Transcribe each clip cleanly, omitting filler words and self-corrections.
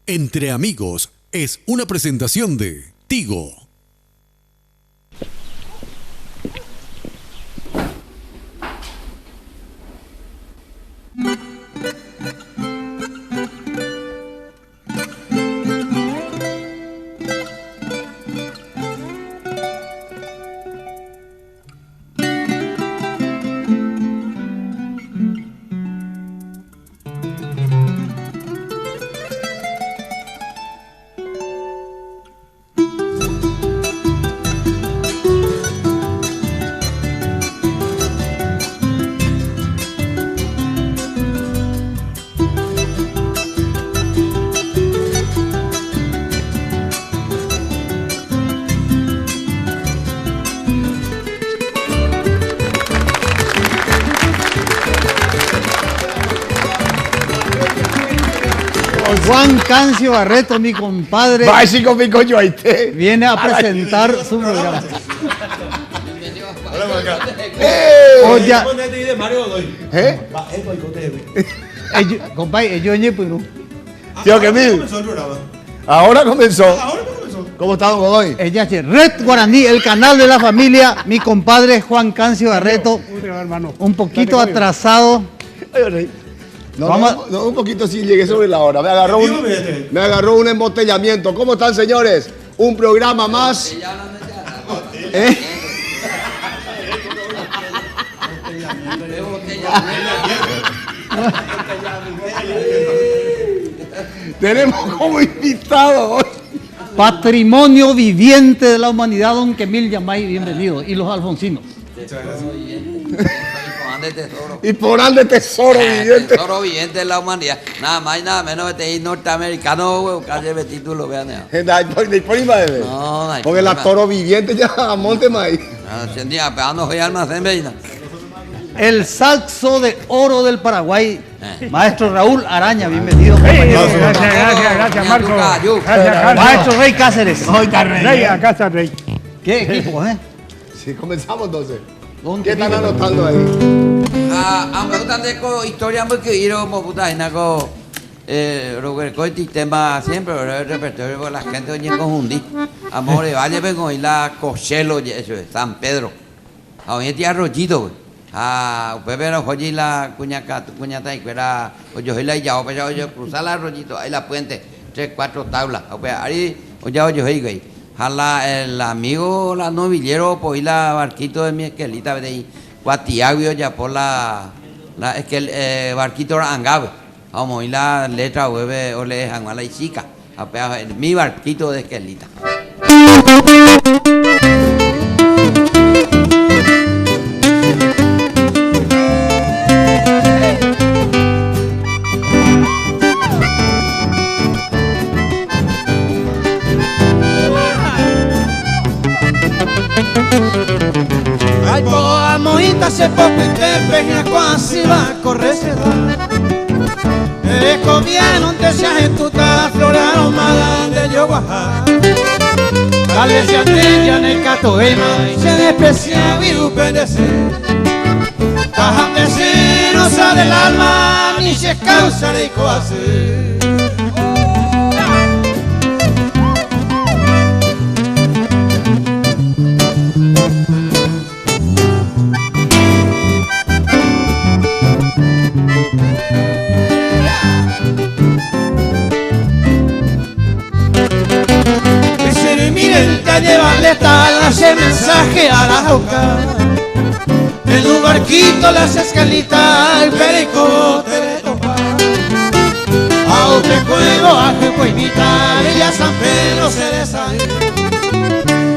Entre Amigos es una presentación de Tigo. Juan Cancio Barreto, mi compadre, viene a presentar su programa. Compadre, yo en Perú. Tío Kemil, ahora comenzó. ¿Cómo está, don Godoy? Ella es Red Guaraní, el canal de la familia. Mi compadre Juan Cancio Barreto, un poquito atrasado. No, un poquito sí llegué sobre la hora. Me agarró un embotellamiento. ¿Cómo están, señores? Un programa más. Tenemos como invitado hoy Patrimonio viviente de la humanidad, don Kemil Yamay, bienvenido. Y los alfonsinos. Y porán de tesoro viviente. Tesoro viviente de la humanidad. Nada más y nada menos que norteamericano, güey. Calle de título, vean. No, porque la toro viviente ya a monte maíz. El saxo de oro del Paraguay, maestro Raúl Araña, bienvenido. Gracias, Marco. Maestro Rey Cáceres. Rey, acá está Rey. ¿Qué equipo, Sí, comenzamos entonces. ¿Dónde ¿Qué están vive? anotando ahí? Me gustan de historia muy que ir como puta en algo el tema siempre el repertorio porque la gente oye confundir. Amor, vaya vengo y la Cochelo eso es San Pedro. Hoy día Arroyito. Usted ve hoy la cuñata y fuera yo la ya yo cruzar la Arroyito, ahí la puente 3, 4 tablas. Ahí yo güey. El amigo, la novillero, pues la barquito de mi esquelita, de ahí, Guatiagüio, ya por la es que el barquito era Angabe, vamos, y la letra web, o le dejan a la chica, mi barquito de esquelita. Ai, boa moita se poco y te peña quasi va a correrse comieron te se ajentuta flora aromada de yoguajá. Dale se atella en el catoema y se desprecia vivo pedecer. Caja de ser no sale el alma ni se causa de coacer. Llevarle tal ese mensaje a la jauca. En un barquito las escalitas el perico te ve topar. A usted juego a que puede invitar y a San Pedro se desay.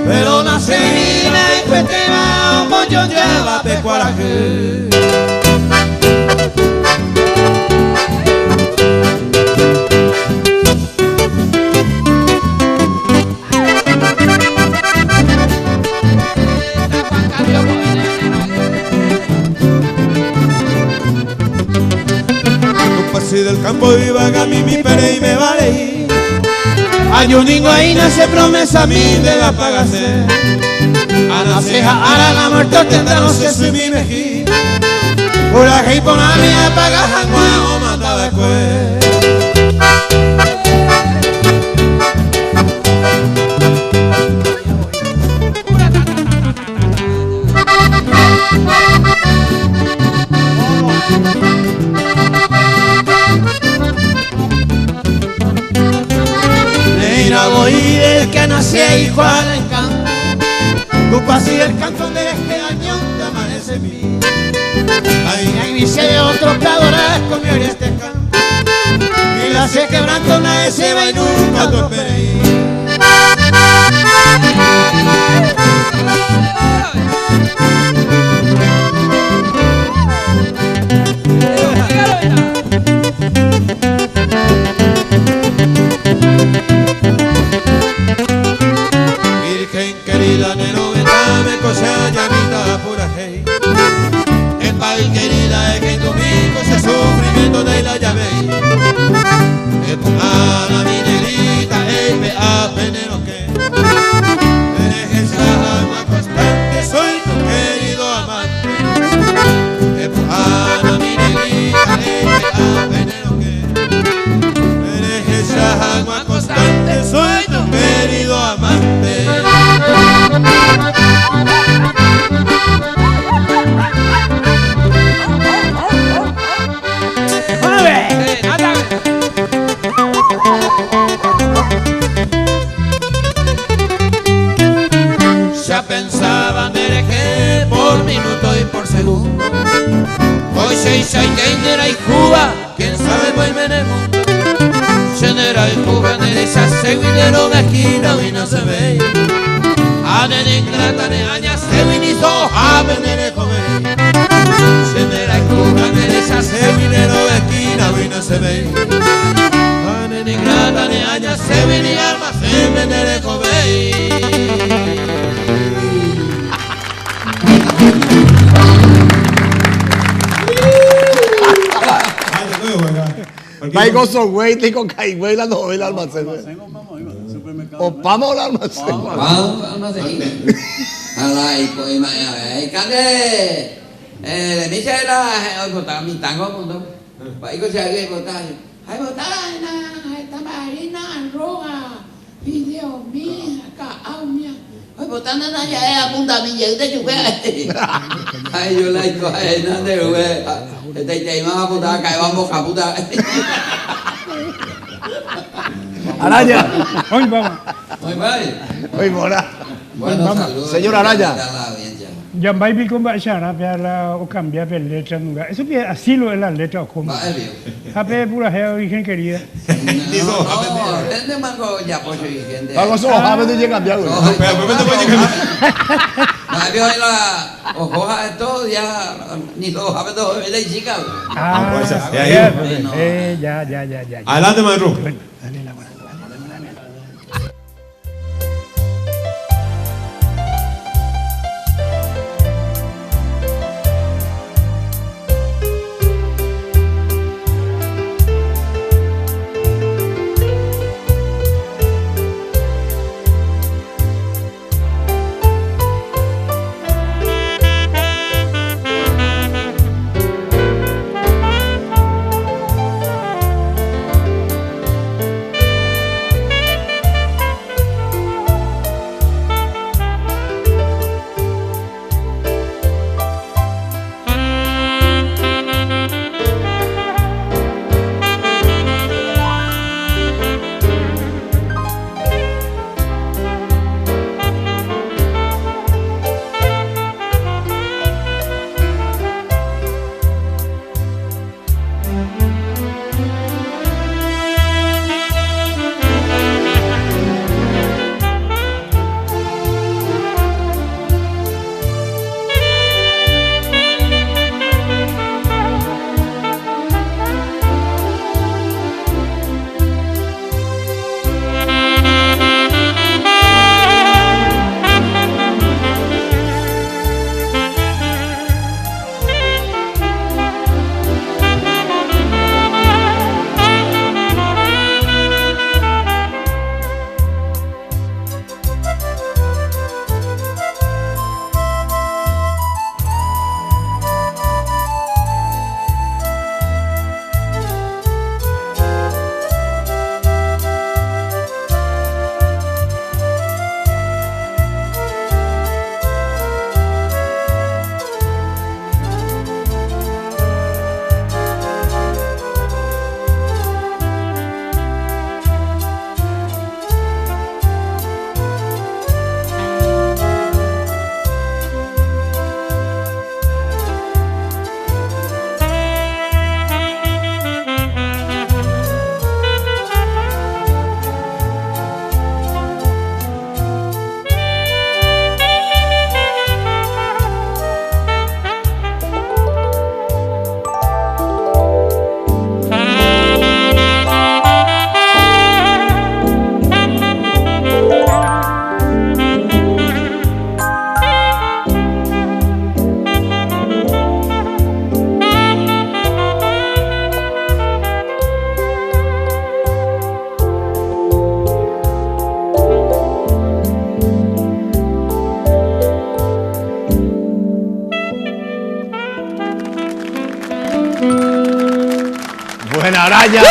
Pero la semina en cuetema un moñón lleva pecuaraje. Del campo iba a mí mi pere y me vale. Hay un niño ahí nace promesa a mí de la pagase. A la ceja, a la muerte tendrá no sé si mi mejí. Por la y por la mía paga jangueo mataba después. así el canto de este año te amanece en mí. Ay, dice de otros pladoras con mi este canto. Y la se quebrando nadie se va y nunca te esperé. Virgen querida, nero, dame cosa llamita pura hey. El mal querida es que en domingo se sufrimiento de la llave. Que ponga la mi negrita, me apenero que eres esa alma constante, soy tu querido amante. Que ponga la mi negrita, me apenero que eres esa alma constante, soy tu querido amante. Ya pensaban de que por minuto y por segundo hoy se hizo y tendrá y Cuba, quién sabe vuelve en el mundo. General Cuba en esa seguidero de esquina y no se ve. A de ingrata de aña se vinizó a vender el joven. General Cuba en esa seguidero de esquina y no se ve. A de ingrata de aña se vinizó a almacén vender el joven. Vai con su güey, te con caí, güey, la novela almacén. O vamos al almacén. Vamos al almacén. Alay, pues, cante. Mi sẽ là botar mi tango mundo. Vậy có sẽ cái botar. Hay botar na, hay tamarina roja. Video mi cả ao mi. Hay botar na ya apunta mi giữ tới chụp cái. Hay vô lại coi nó đều về. Tay tay mà botar cài vào một cặp botar. Araya. Hoy vamos. Muy bien. Oye, Mora. Bueno, saludos. Señor Araya. Ya va a ir con Bachara, para o cambiar de letra nunca. Eso que así lo es la letra o como. Va, bien. Hape pura gea origen querida. No, tende mango ya pues gente. Vamos a bajar de llegar ya, güey. Vio la ojoja de todo ya ni todo sabe todo de chica. Ah, pues, ya. Adelante, maestro. Dale la buena. Buena, Araya.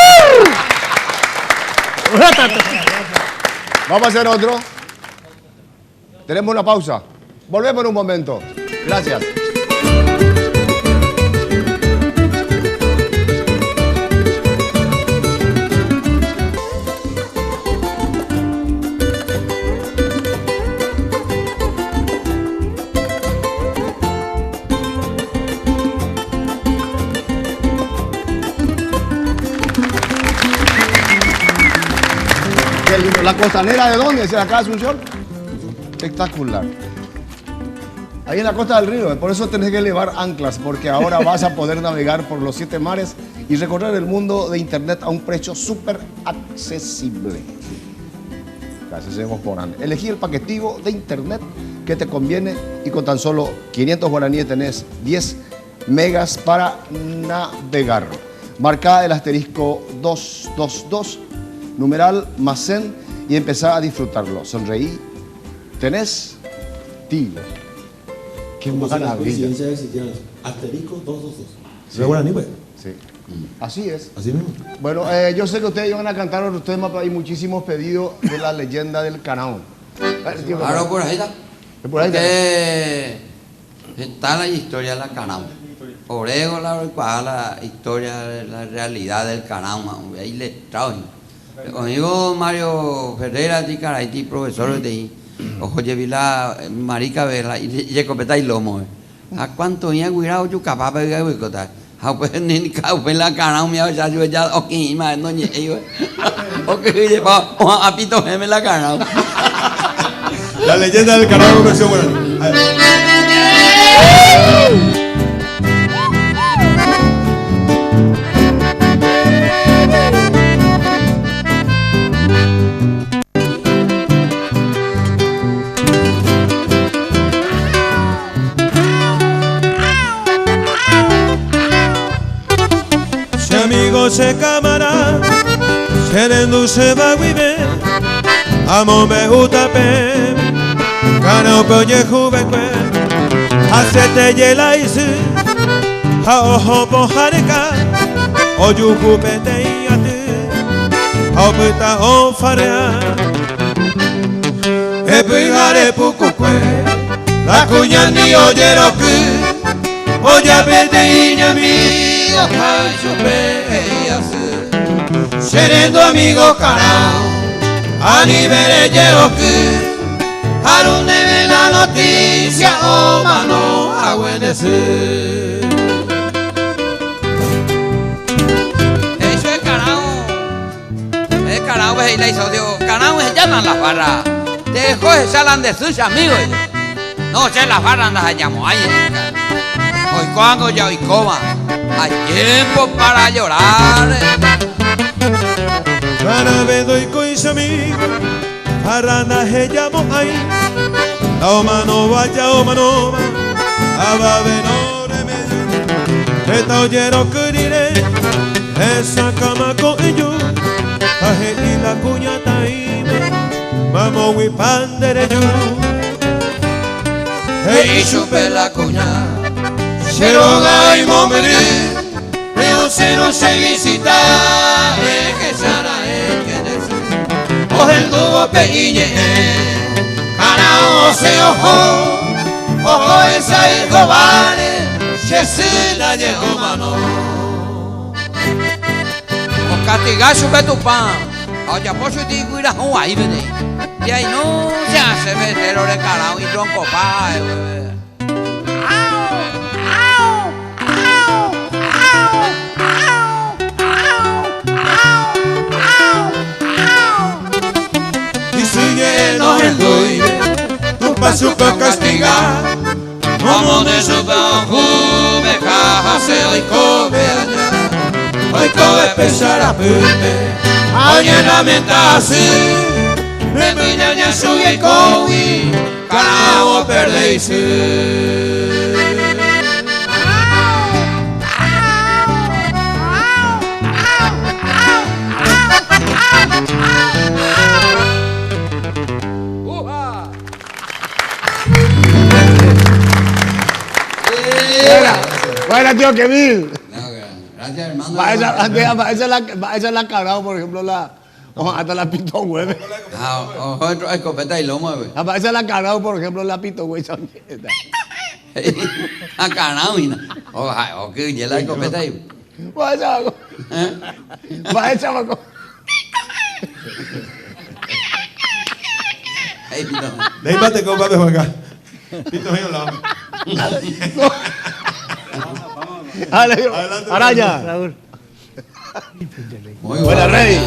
Vamos a hacer otro. Tenemos una pausa. Volvemos en un momento. Gracias. Qué lindo. ¿La costanera de dónde? ¿Es de acá, Asunción? Espectacular. Ahí en la costa del río, por eso tenés que elevar anclas, porque ahora vas a poder navegar por los 7 mares y recorrer el mundo de internet a un precio súper accesible. Gracias, señor Porán. Elegí el paquetivo de internet que te conviene y con tan solo 500 guaraníes tenés 10 megas para navegar. Marca el asterisco 222, numeral +100 y empezá a disfrutarlo. Sonreí, tenés Tigo. Qué maravilla. Asterisco 222. Sí. Sí. Así es. Así mismo. Bueno, yo sé que ustedes iban a cantar otros temas, pero hay muchísimos pedidos de la leyenda del Canao. Claro, por ahí está. Por ahí está. Está la historia de la Canao. Orego la historia de la realidad del Canao. Ahí le trajo. Conmigo Mario Ferreira, Ticaraiti, profesor de ahí. Ojo, Vila, Marica Vela, y Copeta y Lomo. ¿A cuánto ya cuidado yo capaz de ver? A pues ni caupe la cara, me ha ya ok, más no ni ellos. Ok, lleva a pito me la cara. La leyenda del Canao versión buena. Se cámara, serendo se va a vivir, amo me gusta pe, Canao pe oye juventud, hacete yela isi, a ojo pojareka, oyu jupete y a ti, a opita o farea, e pigare poco que, la cuña ni oyero que, oya pete y amigo, ay chupe. Serendo amigo Canao, a nivel que Harun de la noticia, o mano a buenecer. Eso es Canao. Es Canao, es la hizo Dios. Canao se llaman las barras. Te dejó de salan de sus amigos. No sé, las barras las hallamos ahí. Hoy cuando ya hoy coma. Hay tiempo para llorar. Cada vez doy con mis amigos, Arrana se llamo ahí. La mano vaya o mano va, a no remedio. Esta oyero que diré, esa cama con ellos, a y la cuña taime, vamos y pan derecho. Y chupe la cuña. Se roga y mombre, pero se no se visita, que sana o el dúo peguiñe, Canao se ojo esa el cobale, se se la llegó mano. O castigar chupe tu pan, oye, por su tico irá a ahí, vete. Y ahí no se hace meter de Canao y tronco pa. Tu paso para castigar, como de su bajo me caja se hoy come allá, hoy come pesar a pute, oye lamentarse, me mira ya sube cowi, Canao perdéis. Buena, tío Kevin. Gracias, hermano. Va esa la cargado, por ejemplo, hasta la pito hueve. Ojo, escopeta y lomo, güey. Va esa la cargado, por ejemplo, la pito hueve. Acá no, mira. Ojo, que ya la escopeta ahí. Va esa, va esa, va. Ahí, pito. De ahí pate con papi Juan acá. Pito mío la. Adelante, Araña. Raúl. Muy Buena, Rey.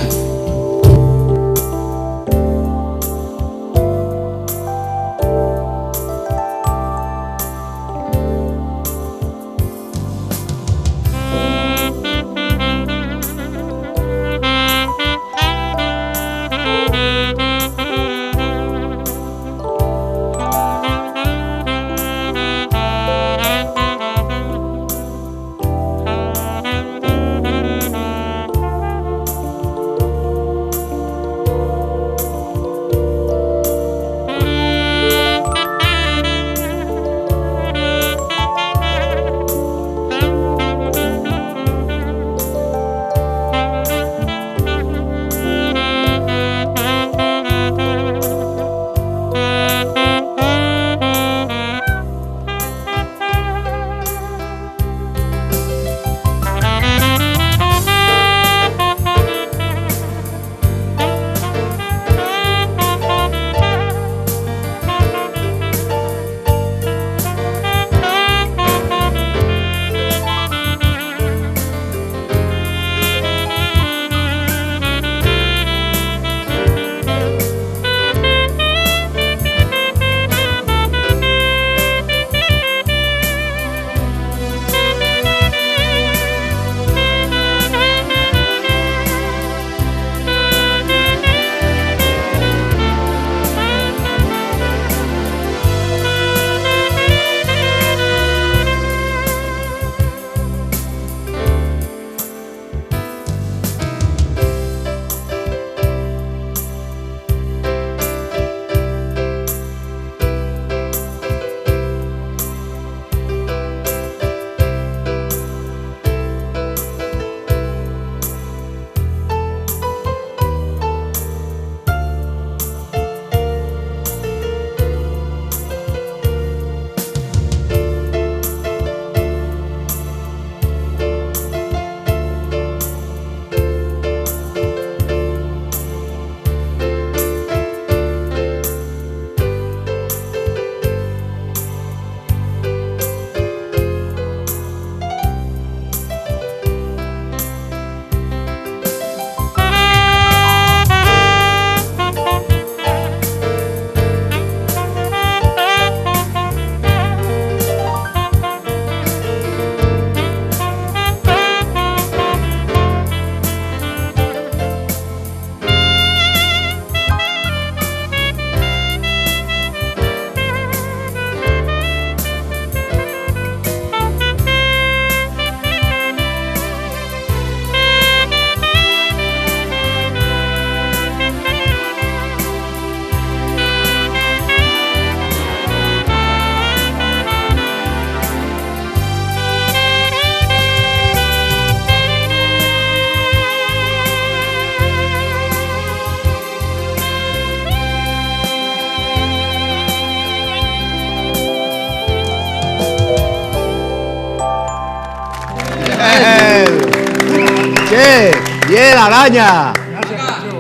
¿Qué? Bien, Araña.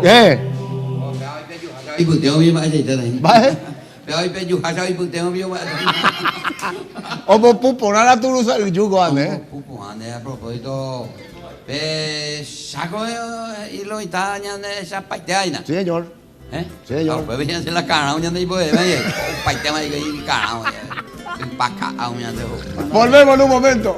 ¿Qué? ¿Vale? Opo pupo nara turu sa yugo ane. Pupo ane a propósito. Saco y lo itaña de esa paiteaina. Sí, señor. ¿Eh? Sí, señor. Pues venían la cara, uña de ipoe, vaya. Paiteama y cara, paca a uña de. Volvemos en un momento.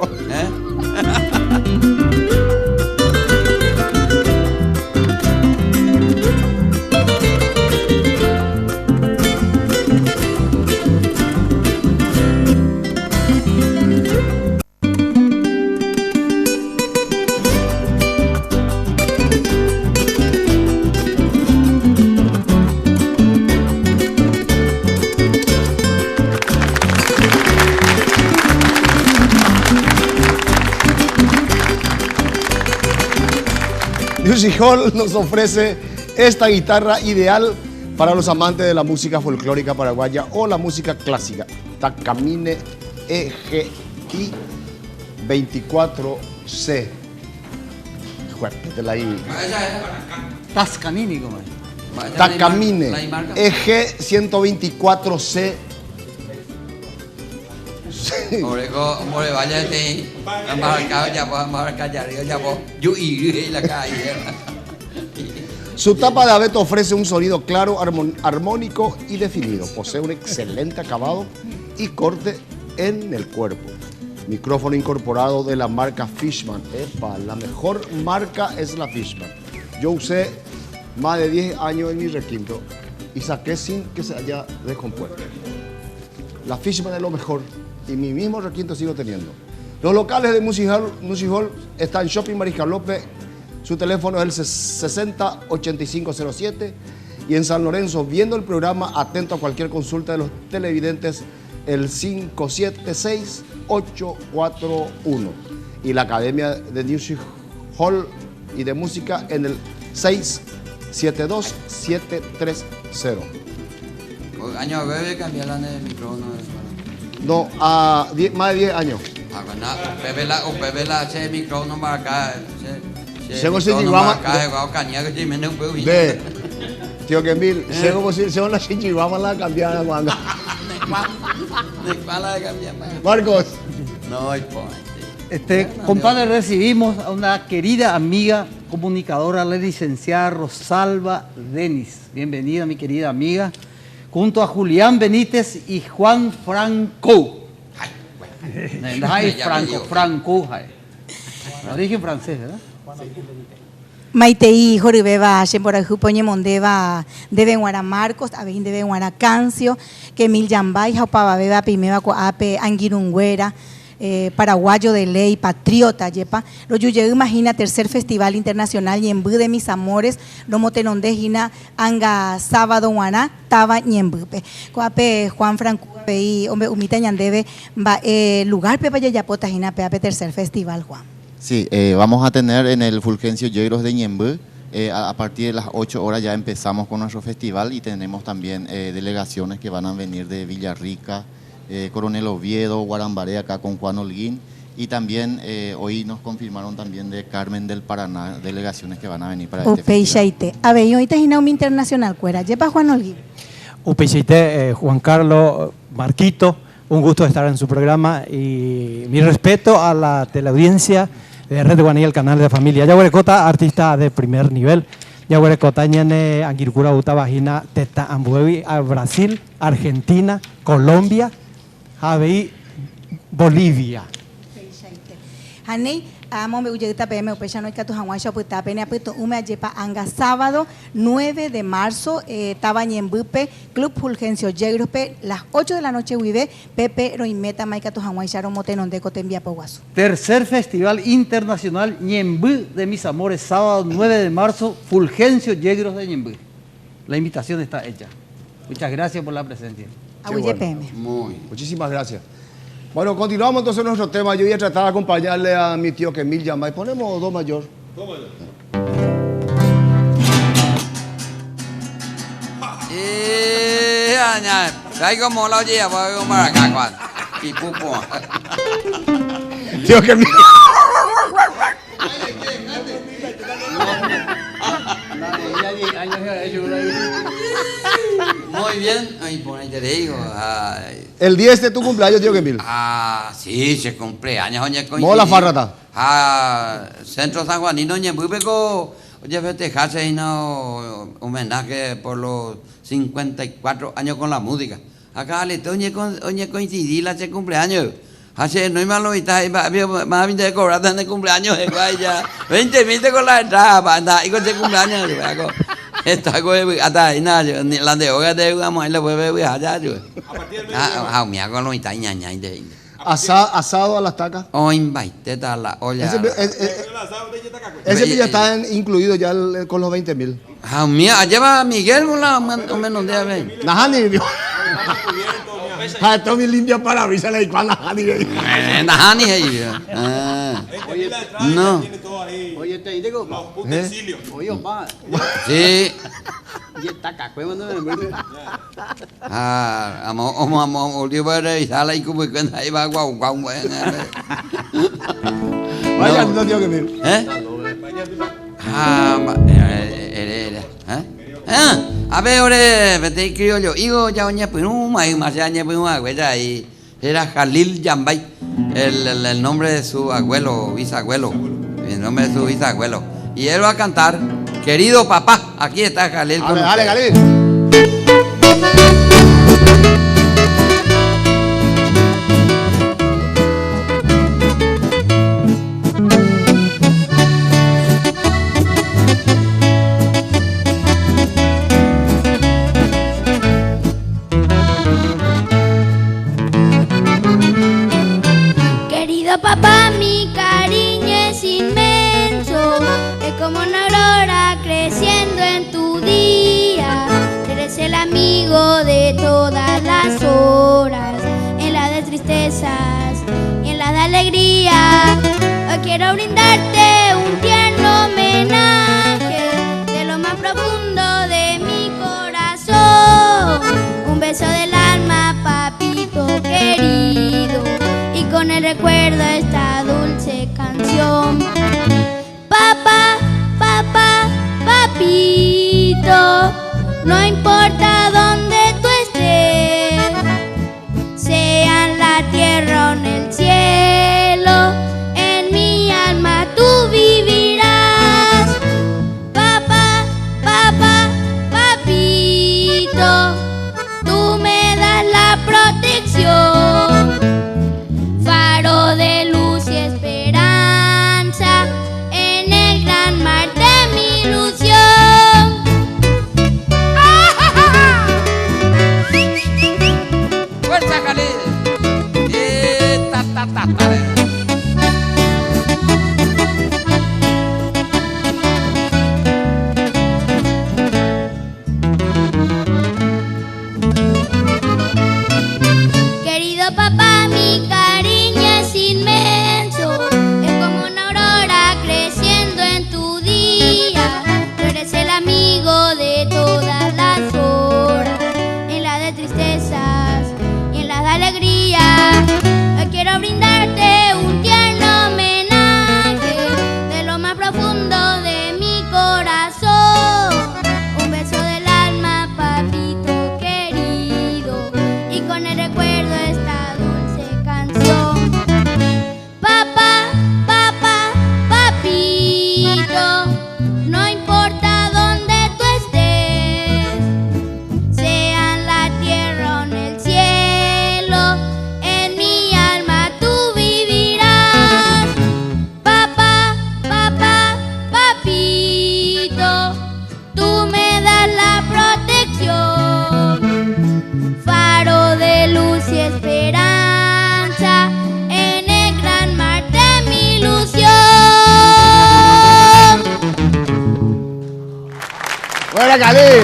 Music Hall nos ofrece esta guitarra ideal para los amantes de la música folclórica paraguaya o la música clásica. Takamine EGI 24C. Juérpetela ahí. Tascanini, como es. Takamine EG 124C. More vaya este. Marcado ya vos, marcar ya vos. Yo y la calle. Su tapa de abeto ofrece un sonido claro, armónico y definido. Posee un excelente acabado y corte en el cuerpo. Micrófono incorporado de la marca Fishman. Epa, la mejor marca es la Fishman. Yo usé más de 10 años en mi requinto y saqué sin que se haya descompuesto. La Fishman es lo mejor y mi mismo requinto sigo teniendo. Los locales de Music Hall están en Shopping Mariscal López. Su teléfono es el 60-8507 y en San Lorenzo, viendo el programa, atento a cualquier consulta de los televidentes, el 576-841 y la Academia de Music Hall y de Música en el 672-730. Año bebé cambiaron el micrófono. No, más de 10 años. Pepe la hace micrófono para acá. Según se llevaba de tío Kemil, según la Chichiguama la cambiaron cuando. Marcos. No, compadre, recibimos a una querida amiga comunicadora, la licenciada Rosalba Denis. Bienvenida, mi querida amiga. Junto a Julián Benítez y Juan Franco. Franco. Lo dije en francés, ¿verdad? Maitei Joribeba, Shemborajú Poñemondeva, debe Guara Marcos, Abeín debe Guara Cancio, que Mil Yambay, Jaupaba Beba, Pimeba Coape, Anguirungüera, paraguayo de ley, patriota, yepa. Lo yuye imagina tercer festival internacional Ñembú de mis amores, lo motenonde gina anga sábado guaná, taba Ñembúpe. Coape Juan Franco, hombre, umita ñandebe, lugar pepa yayapota gina peape tercer festival, Juan. Sí, vamos a tener en el Fulgencio Yegros de Ñembú, a partir de las 8 horas ya empezamos con nuestro festival y tenemos también delegaciones que van a venir de Villarrica, Coronel Oviedo, Guarambaré, acá con Juan Holguín, y también hoy nos confirmaron también de Carmen del Paraná, delegaciones que van a venir para este festival. A ver, hoy te un internacional, cuera, lleva Juan Holguín. Upeicheite, Juan Carlos, Marquito, un gusto estar en su programa y mi respeto a la teleaudiencia de Red Guaní, el canal de familia. Yaguarecota, artista de primer nivel. Yaguarecota, ñene, Anguircura, Uta, Vagina, Teta, Ambuevi, a Brasil, Argentina, Colombia, Javi, Bolivia. Hanei, amo me uyeta PM, upecha no ikatu Hawaii puta pene apuesto ume ayepa anga sábado 9 de marzo, taba Ñembúpe, Club Fulgencio Yegrupe, las 8 de la noche vive, Pepe Roimeta, Maikatu Hawaii, Sharon Motenonde, Cotembia Poguazo. Tercer Festival Internacional Ñembú de mis amores, sábado 9 de marzo, Fulgencio Yegros de Ñembú. La invitación está hecha. Muchas gracias por la presencia. Bueno. PM. Muchísimas gracias. Bueno, continuamos entonces nuestro tema. Yo voy a tratar de acompañarle a mi tío Kemil Yambay. Ponemos do mayor. Do mayor. Hay como la oye, voy a comer acá, Juan. Y pupo. Tío Kemil. Muy bien, ay, por ahí te digo. El 10 de tu cumpleaños, tío Kemil. Sí, se cumpleaños, oye, ¿Mola farrata? Centro San Juanino, Ñembú, oye, festejarse y no homenaje por los 54 años con la música. Acá le oye coincidí la ese cumpleaños. Hace no hay malo más bien de cobrar de cumpleaños, ya 20.000 con la entrada, y con ese cumpleaños, esta cosa hasta ahí nada, la de hoga de vamos a le vuelve allá, yo. Me hago lo mitad ñaña de asado a las tacas. O invite a la olla. Ese ya está incluido ya con los 20.000. Lleva a Miguel o menos de ver. Najani. Ah, Tommy limpia parabrisas la iguana. Nahani ahí. No. Oye, te digo, oye, papá, Sí. y está cacuemo, no me Amo, olvidó revisarla y como que ahí va guau. Vaya, no tengo que ver. A ver, ore, vete criollo. Higo ya oña puma y más ya oña puma, güey, ahí. Era Jalil Yambay, el nombre de su abuelo, bisabuelo. El nombre de su bisabuelo. Y él va a cantar, querido papá. Aquí está Jalil. Dale, Jalil. Querido papá, mi cariño es inmenso, es como una aurora creciendo en tu día. Eres el amigo de todas las horas, en las de tristezas y en las de alegría. Hoy quiero brindarte un tierno homenaje de lo más profundo de mi corazón. Un beso del alma, papito querido, y con el recuerdo esta dulce canción. Papá, papá, papito, no importa dónde tú estés, sea en la tierra o en el cielo, en mi alma tú vivirás. Papá, papá, papito, tú me das la protección, faro de luz y esperanza en el gran mar de mi ilusión. ¡Fuerza, Jalil! Querido papá, mi cariño es inmenso, es como una aurora creciendo en tu día. Tú eres el amigo de todas las horas, en las de tristezas y en las de alegría. Hoy quiero brindarte un tierno homenaje de lo más profundo de mi corazón. Un beso del alma, papito querido, y con el recuerdo esta dulce canción. Papá, papá, papito, no importa dónde tú estés, sea en la tierra o en el cielo, en mi alma tú vivirás. Papá, papá, papito, tú me das la protección, faro de luz y esperanza en el gran mar de mi ilusión. Buena, Jalil.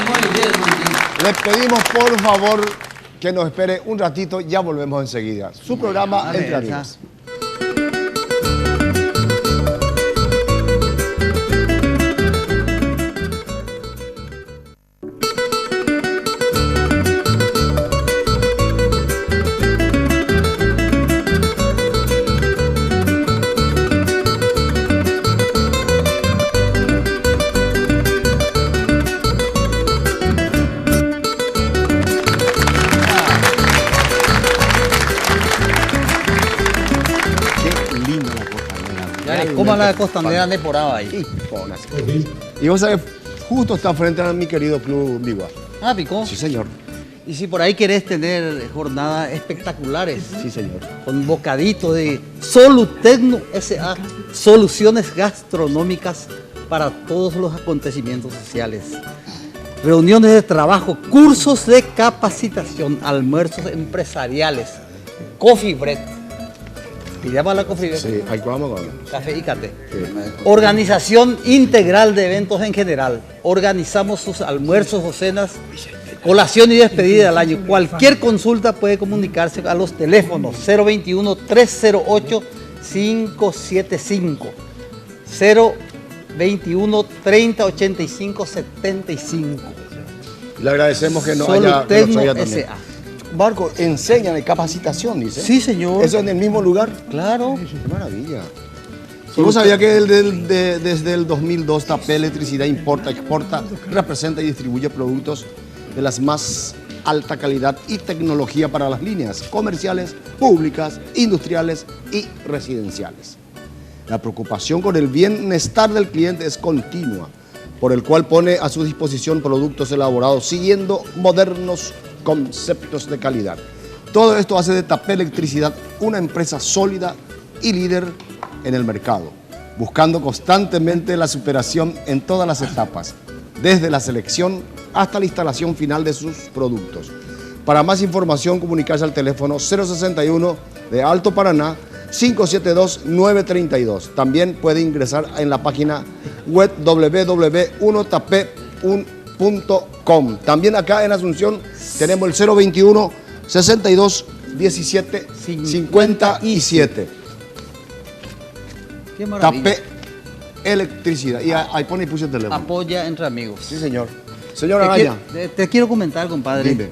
Muy bien. Le pedimos por favor que nos espere un ratito, ya volvemos enseguida. Su programa Dale, Entre ya. Amigos. Qué linda la costanera. Dale, coma la costanera de por ahí. Y vos sabés, justo está frente a mi querido club Vigua. Ah, picó. Sí, señor. Y si por ahí querés tener jornadas espectaculares, Sí, señor. con bocadito de Solutecno S.A., soluciones gastronómicas para todos los acontecimientos sociales. Reuniones de trabajo, cursos de capacitación, almuerzos empresariales, coffee break. ¿Y llama la coffee break? Sí, ahí vamos con Café y cate. Organización integral de eventos en general. Organizamos sus almuerzos o cenas Colación y despedida del año. Cualquier consulta puede comunicarse a los teléfonos 021-308-575, 021-3085-75. Le agradecemos que nos Solo haya Tecno también. S.A. Marco, enseñan de capacitación, dice. Sí, señor. ¿Eso en el mismo lugar? Claro. Qué maravilla. ¿Vos sabías que desde el 2002 Tapé Electricidad importa, exporta, representa y distribuye productos de las más alta calidad y tecnología para las líneas comerciales, públicas, industriales y residenciales? La preocupación con el bienestar del cliente es continua, por el cual pone a su disposición productos elaborados siguiendo modernos conceptos de calidad. Todo esto hace de Tapé Electricidad una empresa sólida y líder en el mercado, buscando constantemente la superación en todas las etapas, desde la selección hasta la instalación final de sus productos. Para más información, comunicarse al teléfono 061 de Alto Paraná 572-932. También puede ingresar en la página web www.1tape.com. También acá en Asunción tenemos el 021 62 17 57. Qué maravilla. Tapé Electricidad. Y ahí pone y puse el teléfono. Apoya entre amigos. Sí, señor. Señor Araya. Te quiero comentar, compadre, Dime.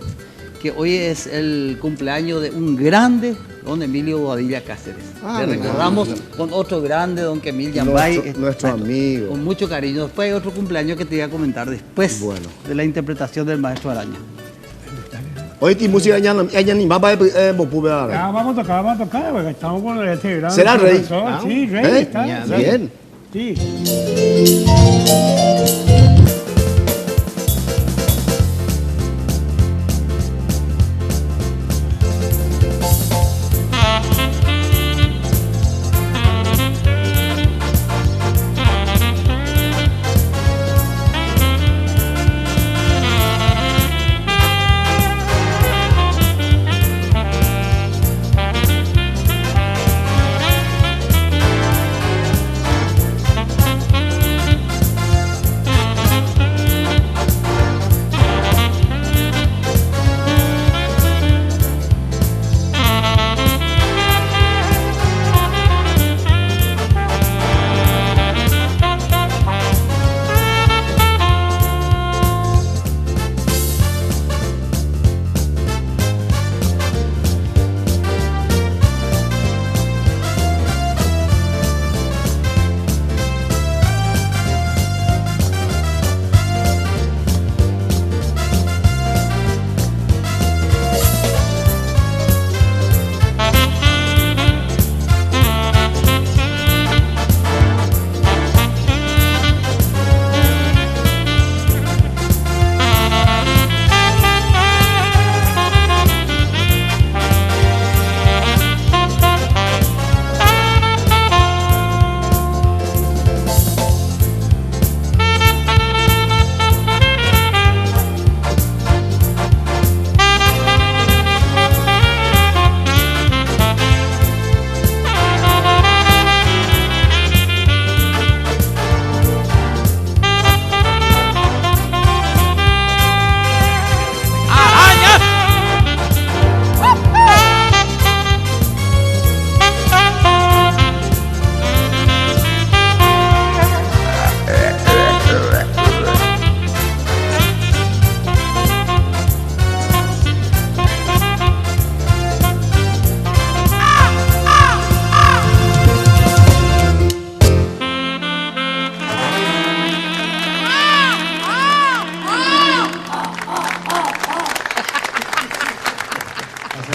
que hoy es el cumpleaños de un grande, don Emilio Bobadilla Cáceres. Le recordamos con otro grande, don Emil Yambay. Nuestro amigo. Con mucho cariño. Después hay otro cumpleaños que te voy a comentar después de la interpretación del maestro Araña. Hoy ti música ya ni más va a Vamos a tocar, porque estamos con este gran ¿Será Rey? profesor. Sí, Rey está. Bien. Sí.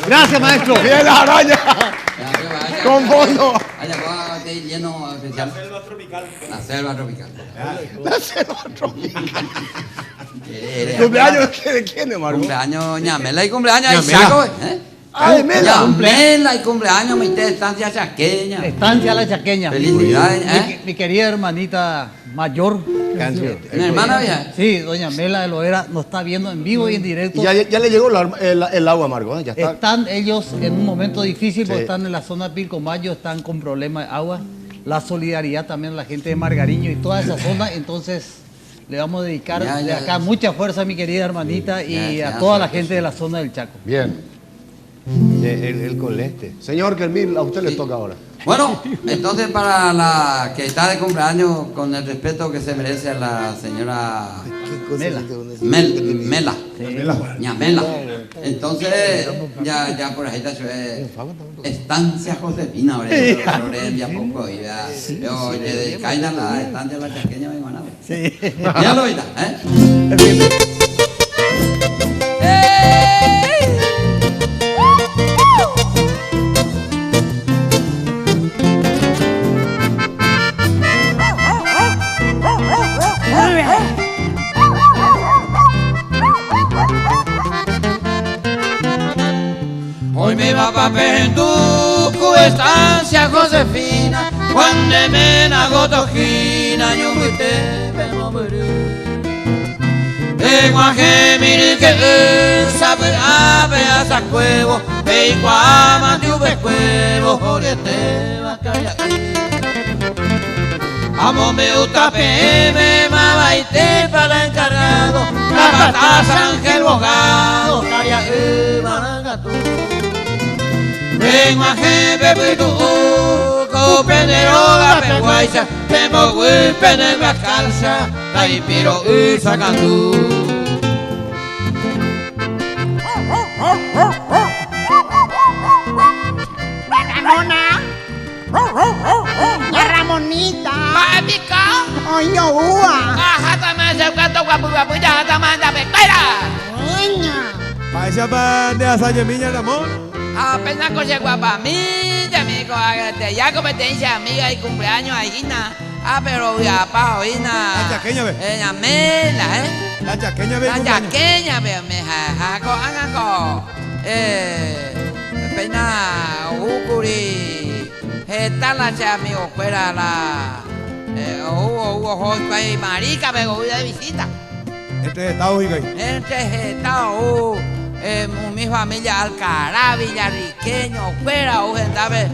Gracias, maestro. Bien, la araña. Con fondo. Allá va lleno especial. La selva tropical. La selva tropical. La selva tropical. ¿Cumpleaños de quién, Marco? Cumpleaños Ñamela y cumpleaños de Chaco. Ah, de Mela. Ñamela y cumpleaños mi estancia chaqueña. Estancia La Chaqueña. Felicidades. Mi querida hermanita mayor. ¿Mi hermana vieja? Sí, doña Mela de Loera nos está viendo en vivo y en directo. Ya le llegó el agua, Marco. Ya está. Están ellos en un momento difícil porque están en la zona de Pilcomayo, están con problemas de agua. La solidaridad también de la gente de Margariño y toda esa zona. Entonces, le vamos a dedicar Ya, de ya, acá ya. mucha fuerza a mi querida hermanita y ya, a ya, toda ya, la ya, gente sí. de la zona del Chaco. Bien. El coleste. Señor Kermil, a usted le toca ahora. Bueno, entonces para la que está de cumpleaños, con el respeto que se merece a la señora Mela. Mela. Ñamela. Entonces, ya por ahí está Estancia Josefina, ahora ya poco, y ya, yo le caiga la estancia de la chaqueña, vengo a nada. Sí. Ya lo oíste, ¿eh? Hoy me va pa' Penduco, estancia Josefina, cuando me nago tojina, yo me temo morir. Vengo a gemir que sabe ave a sacuevo, ve y cuama tuve cuevo, jode te va a callar. Amo me gusta PM, mama y te para encargado, la pataza Ángel Bogado, caria y marangatu. Vengo a jefe tu copenero peguaisa, te mogui pene la calza, la impiro y sacando. Ramona, Ramonita, Mágica, oño ua, ajá me se gato guapu ya ta manda pecera. oña, Paisa pa de asayemiña Ramón. Apenas cosa guapa mía, amigo, ya competencia amiga y cumpleaños ahí na. Pero ya pa hoy na. La chaqueña ve. Mela, La chaqueña ve. La chaqueña ve, me hago angaco. Pena ukuri. Está la cha amigo fuera la. Hoy marica me voy de visita. Entre Estados Unidos. Entre Estados mi familia Alcará, Villarriqueño, fuera, Ujendave,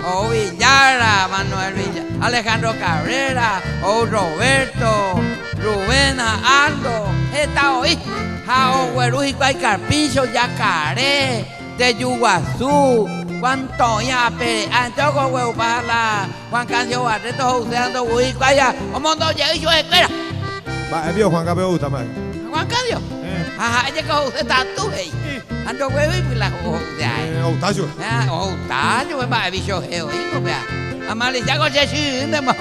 o Villara, Manuel Villa, Alejandro Cabrera, o Roberto, Rubena, Aldo, está hoy, Jao, Guerujico, hay Carpincho, Yacaré, de Yuguazú, Juan Toña, Pérez, Antoco, Hueupala, Juan Cancio Barreto, José Ando, Guico, allá, o Mondo, ya hizo espera. Va, es viejo Juan Capeo gusta más. Juan Cancio. Ajá, ella que José está tú, hey. Ando huevo y la José. Octavio. Octavio, me va a bicho geo, hijo, vea. Amalicia con Chechi, de mau.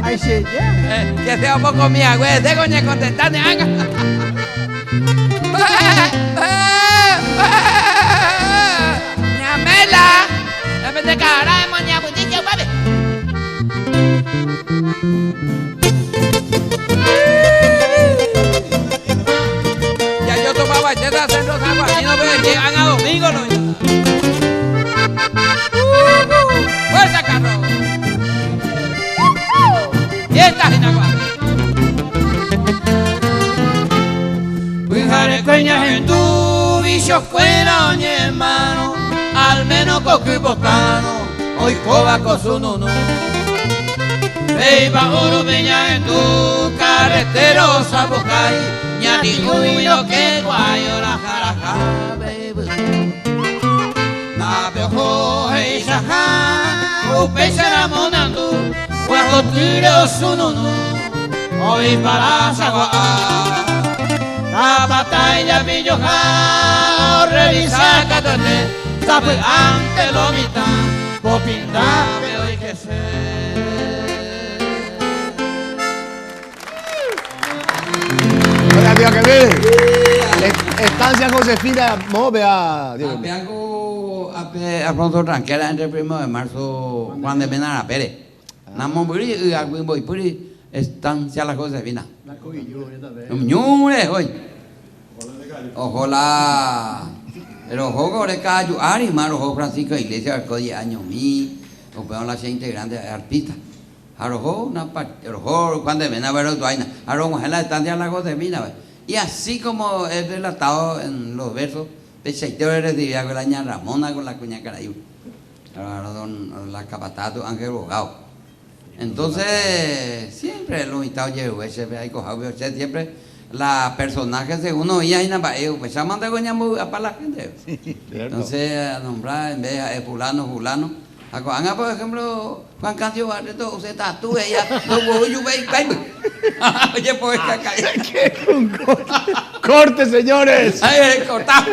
Ay, sí, ya. Que sea un poco mía, güey, de coña contentante, haga. Ñamela, la vez de cara de moña butilla, papi. Yo tomaba chetas centro San Juanino, pero llegan a domingo, ¿no? ¡Fuerza, carro! Y esta Jinagua. Cuijare cueñas en tu bicho fuera, oñe hermano, al menos coco y botano, hoy coba con su nunu. Vei pa oro peña en tu carretero sabocay, ñati uyo que guayo la jaraja, baby. Na peojo hey saja, upecha la monandu, guajo tiro su nunu, hoy para sagua. La batalla pilloja, revisa catote, tape ante lo mitad, popinda hoy que se. Oiga, tío, que viene. Estancia Josefina, vea. Apianco, a pronto tranquera entre el 1 de marzo, Juan de Mena Pérez. Namomuri y Aguimbo Puri, Estancia la Josefina. La cobillo, ya sabes. Ñure, hoy. Ojalá. Pero ojo, que cayo, Ari, Maro, ojo, Francisco Iglesia, Arco 10 años, o peor la gente integrante de artistas. Arrojo una parte, arrojo cuando ven a ver los duainas, arrojo en la estancia de la Josefina. Y así como es relatado en los versos, Pecheiteo recibía con la ña Ramona con la cuña Carayú. Ahora la capataz Ángel Bogado. Entonces, siempre los invitados llegan, siempre la personaje según oía y nada, pues llaman de goñambu para la gente. Entonces, a nombrar en vez de fulano. Acá, por ejemplo, Juan Cancio Barreto, usted tatúe ella, no voy a ver, oye, pues acá. ¡Corte, señores! ¡Ay, cortado!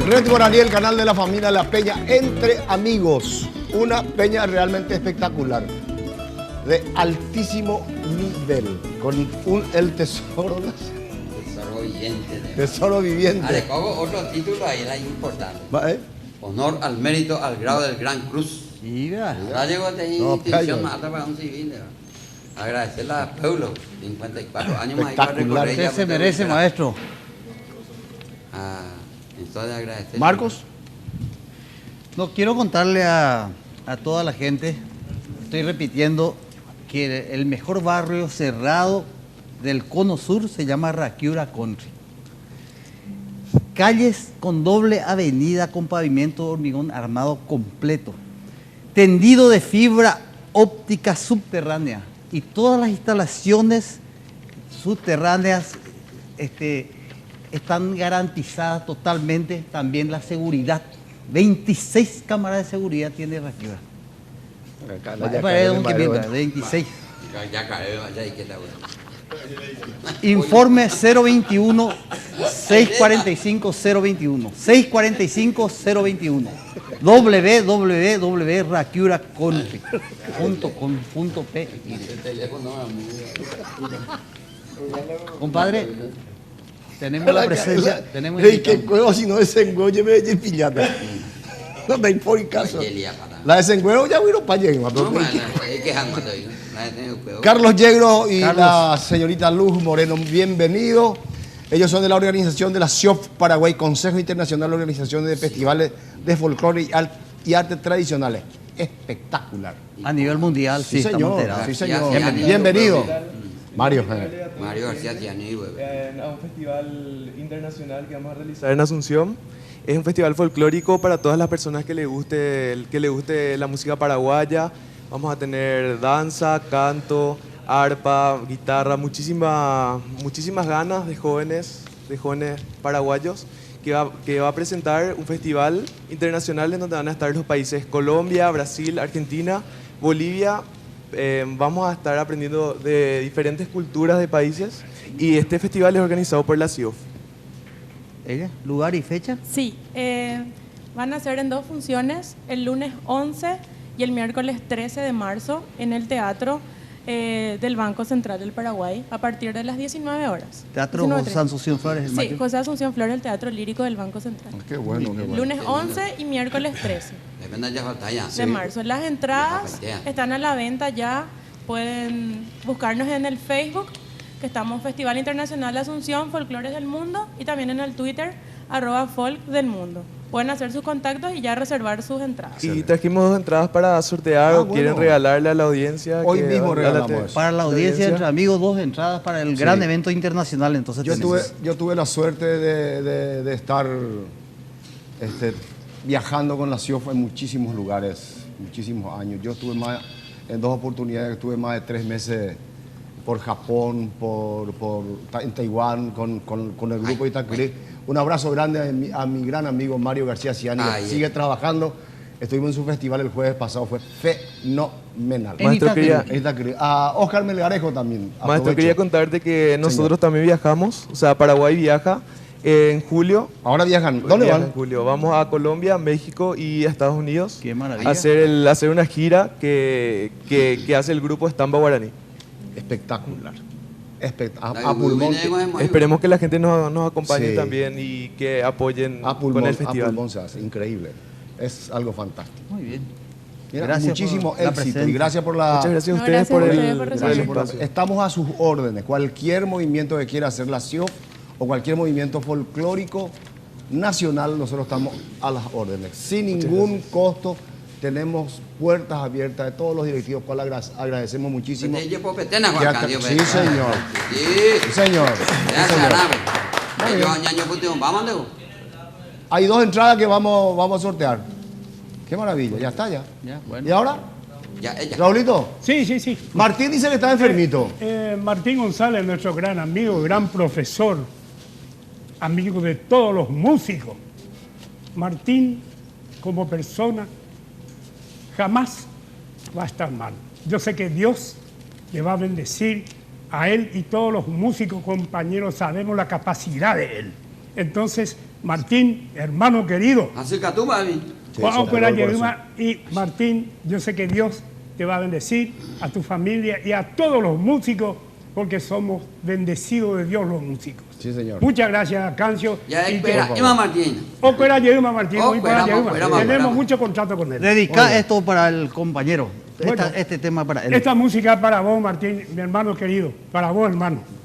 Red Guaraní, el canal de la familia La Peña, entre amigos. Una peña realmente espectacular, de altísimo nivel, con el tesoro, Tesoro viviente. tesoro viviente. Le pongo otro título ahí, era importante. Honor al mérito al grado del Gran Cruz. Ahora llegó a tener distinción más alta para un civil. Agradecerle a Pueblo, 54 años más. Usted se merece, maestro. Entonces agradecer. Marcos. No, quiero contarle a toda la gente, estoy repitiendo, que el mejor barrio cerrado del Cono Sur se llama Raquiura Country. Calles con doble avenida con pavimento de hormigón armado completo, tendido de fibra óptica subterránea y todas las instalaciones subterráneas están garantizadas totalmente, también la seguridad. 26 cámaras de seguridad tiene Raquiura. 26. Informe 021 645 021 645 021 www.raquiuracountry.com.pi. Compadre, tenemos la presencia. Tenemos que juego si no desengüeo, lleve el piñata. No te importa caso. La desengüeo ya vino para llegar. Carlos Yegro y la señorita Luz Moreno, bienvenidos. Ellos son de la organización de la CIOF Paraguay, Consejo Internacional de Organizaciones de Festivales de Folclore y Artes Tradicionales. Espectacular. A nivel mundial, sí, señor. Sí, señor. Bienvenido. Mario García Tiani, a un festival internacional que vamos a realizar en Asunción. Es un festival folclórico para todas las personas que le guste la música paraguaya. Vamos a tener danza, canto, arpa, guitarra, muchísimas ganas de jóvenes paraguayos que va a presentar un festival internacional en donde van a estar los países Colombia, Brasil, Argentina, Bolivia. Vamos a estar aprendiendo de diferentes culturas de países y este festival es organizado por la CIOF. ¿Ella? ¿Lugar y fecha? Sí, van a ser en 2 funciones, el lunes 11 y el miércoles 13 de marzo en el Teatro del Banco Central del Paraguay a partir de las 19 horas. Teatro José Asunción Flores. Sí, José Asunción Flores, el Teatro Lírico del Banco Central. Qué bueno, qué bueno. Lunes 11 y miércoles 13 de marzo. Las entradas están a la venta ya. Pueden buscarnos en el Facebook, que estamos Festival Internacional de Asunción, Folclores del Mundo, y también en el Twitter, @folkdelmundo. Pueden hacer sus contactos y ya reservar sus entradas. Y trajimos 2 entradas para sortear o quieren regalarle a la audiencia. Hoy mismo regalamos. Para la audiencia entre amigos, 2 entradas para el gran evento internacional. Entonces yo tuve la suerte de estar viajando con la CIOF en muchísimos lugares, muchísimos años. Yo estuve en 2 oportunidades, estuve más de 3 meses por Japón, en Taiwán, con el grupo Itacurí. Un abrazo grande a mi gran amigo Mario García Ciani, que sigue trabajando. Estuvimos en su festival el jueves pasado, fue fenomenal. A Oscar Melgarejo también. Maestro, quería contarte que nosotros también viajamos, o sea, Paraguay viaja en julio. ¿Ahora viajan? ¿Dónde van? En julio. Vamos a Colombia, México y a Estados Unidos. Qué maravilla. A hacer una gira que hace el grupo Estamba Guaraní. Espectacular. A pulmón. Esperemos que la gente nos acompañe también y que apoyen con el festival. A pulmón se hace, increíble. Es algo fantástico. Muy bien. Mira, Gracias muchísimo por la éxito y presencia. gracias por la... Muchas gracias a No, ustedes gracias por a el, ustedes por por el recibirnos. espacio. Estamos a sus órdenes. Cualquier movimiento que quiera hacer la CIOF o cualquier movimiento folclórico nacional, nosotros estamos a las órdenes. Sin ningún costo, tenemos puertas abiertas de todos los directivos, cual agradecemos muchísimo. Sí, señor. Sí, señor. Hay 2 entradas que vamos a sortear. Qué maravilla, ya está ya. ¿Y ahora? Raulito. Sí. Martín dice que está enfermito. Martín González, nuestro gran amigo, gran profesor, amigo de todos los músicos. Martín, como persona, jamás va a estar mal. Yo sé que Dios le va a bendecir a él y todos los músicos, compañeros, sabemos la capacidad de él. Entonces, Martín, hermano querido, y Martín, yo sé que Dios te va a bendecir, a tu familia y a todos los músicos, porque somos bendecidos de Dios los músicos. Sí, señor. Muchas gracias, Cancio. Martín. Tenemos mucho contrato con él. Dedica esto para el compañero. Bueno, este tema para él. Esta música para vos, Martín, mi hermano querido. Para vos, hermano.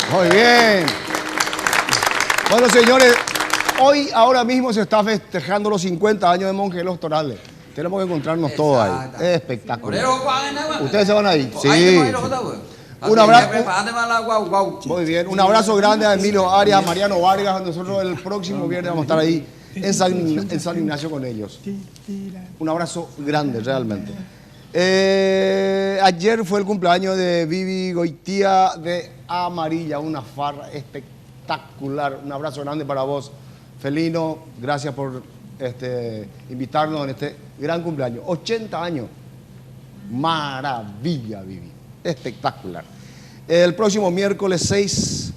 Muy bien. Bueno, señores, hoy, ahora mismo se está festejando los 50 años de Monje Los Torales. Tenemos que encontrarnos todos ahí. Es espectacular. ¿Ustedes se van ahí? Sí. Un abrazo. Muy bien. Un abrazo grande a Emilio Arias, a Mariano Vargas. Nosotros el próximo viernes vamos a estar ahí en San Ignacio con ellos. Un abrazo grande, realmente. Ayer fue el cumpleaños de Vivi Goitía de Amarilla, una farra espectacular. Un abrazo grande para vos, Felino, gracias por invitarnos en este gran cumpleaños. 80 años. Maravilla, Vivi. Espectacular. El próximo miércoles 6